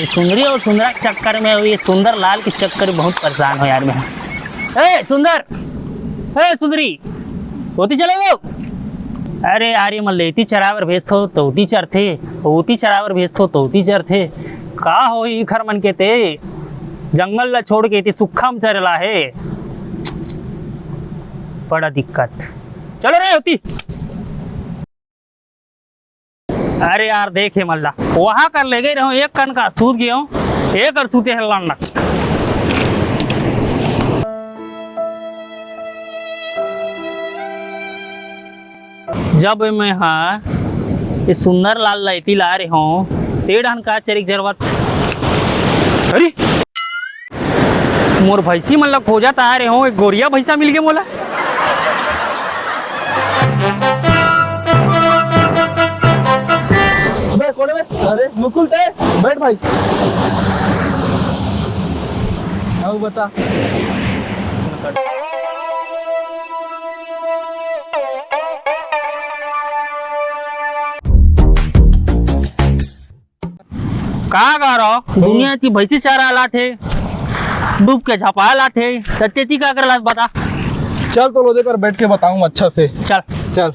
सुंदरी और सुंदरा के चक्कर में, ये सुंदर लाल के चक्कर में बहुत परेशान हो यार मैं। ए सुंदर, ए सुंदरी, होती चले वो। अरे यार ये मल्लेती चरावर भेजतो तोती चरथे, होती चरावर भेजतो तोती चरथे। का हो ई खर मन के ते जंगल ला छोड़ के सुखा में चरला है, बड़ा दिक्कत। चलो रे होती। अरे यार देखे मल्ला वहां कर ले गए रहो, एक कन का सूत गया हूँ, एक और सूते हल्ला। जब मैं इस सुंदर लाल लाइटी ला रहे हूँ तेढ़न का चरिक जरूरत। अरे मोर भैंसी मतलब खोजत आ रहे हूँ, एक गोरिया भैंसा मिल गया मोला। अरे मुकुल थे बैठ भाई। आओ बता। कहाँ गा रहो? दुनिया की भैंसी चारा लाथे, डूब के झपा लाथे, सत्यती का कर ला बता। चल तो लोदे कर बैठ के बताऊं अच्छा से। चल चल।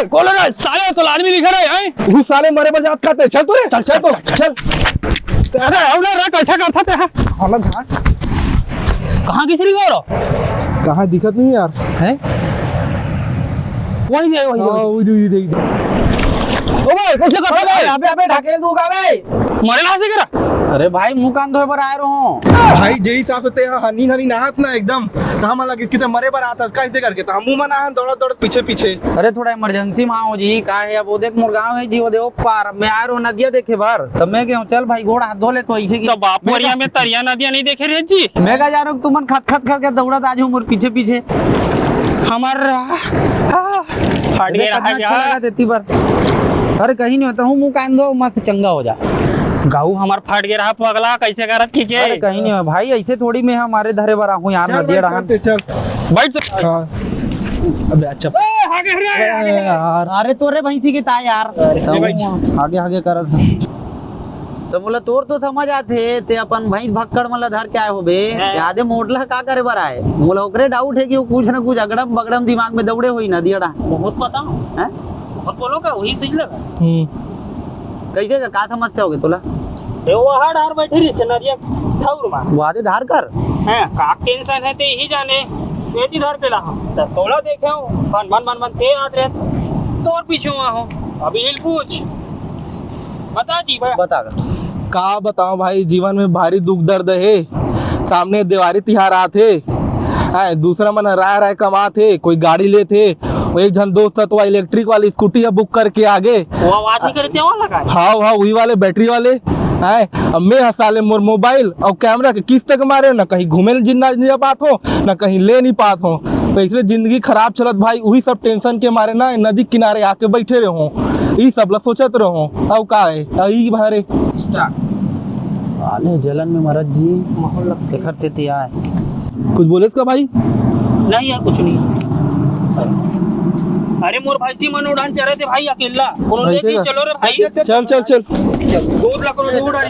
खोलो ना साले, तो आदमी लिखा रहे हैं उस साले मरे पर याद करते। चल तू रे, चल चल तो चल। अरे हमने रख कैसा करता है? हालत हाँ कहाँ किसरी गौरव? कहाँ दिखत नहीं यार है वही है वही। वही देख। ओ भाई कैसे कर रहा है? अबे अबे ढकेल दूंगा बे। मरे ना से करा। अरे भाई मुंह कान धोए पर आए रहो भाई जेई साफ से हनी हनी नहात ना एकदम कहां मन लगे किते मरे पर आता कैसे करके तो हम मना हन दौड़ दौड़ पीछे पीछे। अरे थोड़ा इमरजेंसी में आओ जी। का है अब वो देख मोर गांव है जी, वो देखो पार मैं आ रहा हूं नदिया देखे भर, तब मैं क्यों चल भाई गोड़ हाथ धो ले तो ऐसे की तो बाप मरिया में तरिया नदिया नहीं देखे रे जी। मैं का जा रहा हूं तुमन खत खत करके दौड़त आज हूं मोर पीछे पीछे। हमार फट गया यार देती बार। अरे कहीं नहीं होता हूँ, मुंह कान दो मस्त चंगा हो जा। गाऊ हमार फट गया रहा पगला कैसे करत की के? अरे कहीं नहीं हो भाई, ऐसे थोड़ी मैं हमारे धरे बर हूँ यार नदिया रहा। चल बैठ। अबे अच्छा यार अरे तोरे भैंसी के ता यार आगे आगे करत तो बोला तोर तो समझ आते ते अपन भैंस भक्कड़ मतलब धर के आए हो बे यादे मोटला का करे बर आए। बोला ओकरे डाउट है कि वो कुछ ना कुछ अगड़म बगड़म दिमाग में दौड़े हुई नदिया रहा। बहुत पता है बहुत बोलो का वही चीज लगा। कैसे का समस्या हो गई तोला? वो हाड़ हाड़ बैठी रही नदिया ठौर में वो आदे धार कर हैं का टेंशन है ते ही जाने तेजी धर पे ला तो तोला देखे हूं बन बन बन बन ते आत रे तोर पीछे हुआ हूं। अभी हिल पूछ बता जी भाई बता का बताओ भाई, जीवन में भारी दुख दर्द है। सामने दिवाली तिहार आते दूसरा मन राय राय कमाते, कोई गाड़ी लेते, एक जन दोस्त तो इलेक्ट्रिक वाली स्कूटी बुक करके आगे वो आवाज नहीं करते वहां लगा। हाँ हाँ वही वाले बैटरी वाले है। अब मैं हसाले मोर मोबाइल और कैमरा के किस्त तक मारे ना कहीं घूमे जिंदा नहीं पात हो ना कहीं ले नहीं पात हो, तो इसलिए जिंदगी खराब चलत भाई। वही सब टेंशन के मारे ना नदी किनारे आके बैठे रहो, ये सब ला सोचत रहो। अब का है यही भरे आले जलन में मरद जी माहौल शेखर से तिया है। कुछ बोले इसका भाई? नहीं यार कुछ नहीं। अरे मोर भाई सी मन उड़ान चल रहे थे भाई अकेला कोनो लेके चलो रे भाई। चल चल चल दूध ला कोनो दूध डाल।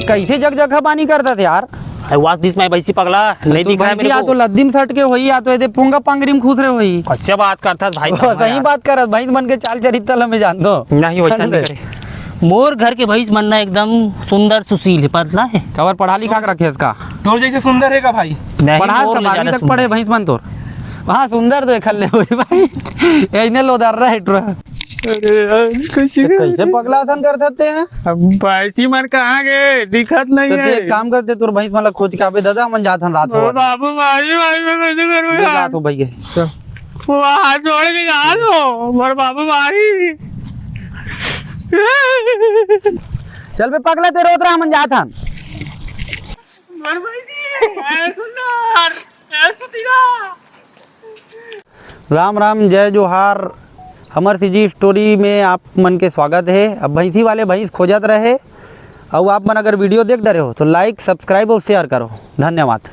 कैसे जग जगह पानी करता थे यार? आई वाज दिस माय भैंसी पगला नहीं दिखा मेरे को। या तो लद्दी में सट के होई या तो ये पुंगा पांगरी में खुश रहे होई। कैसे बात करता भाई? सही बात करत भैंस बन के चाल चरित्र में जान दो नहीं वैसा नहीं करे। मोर घर के भैंस बनना एकदम सुंदर सुशील है, पतला है। खबर पढ़ा लिखा के रखे इसका तोर जैसे सुंदर है का भाई? पढ़ा तो 12वीं तक पढ़े भैंस बन तोर। वहाँ सुंदर तो खल्ले हुई भाई ऐने लोदार रहा है। कैसे पगला सन कर सकते हैं? भैंसी मन कहाँ गए दिखत नहीं तो है। एक काम करते तोर भैंस मतलब खोज के आबे दादा मन जात हन रात हो बाबू भाई भाई मैं कैसे करूँ यार? रात हो भैया वो हाथ जोड़ के जा लो मोर बाबू भाई। चल बे पगला ते रोत रहा मन जात हन। मोर भैंसी ऐ सुंदर ऐ सुतीरा। राम राम जय जोहार। अमर सिंह जी स्टोरी में आप मन के स्वागत है। अब भैंसी वाले भैंस खोजत रहे और आप मन अगर वीडियो देख डरे हो तो लाइक सब्सक्राइब और शेयर करो। धन्यवाद।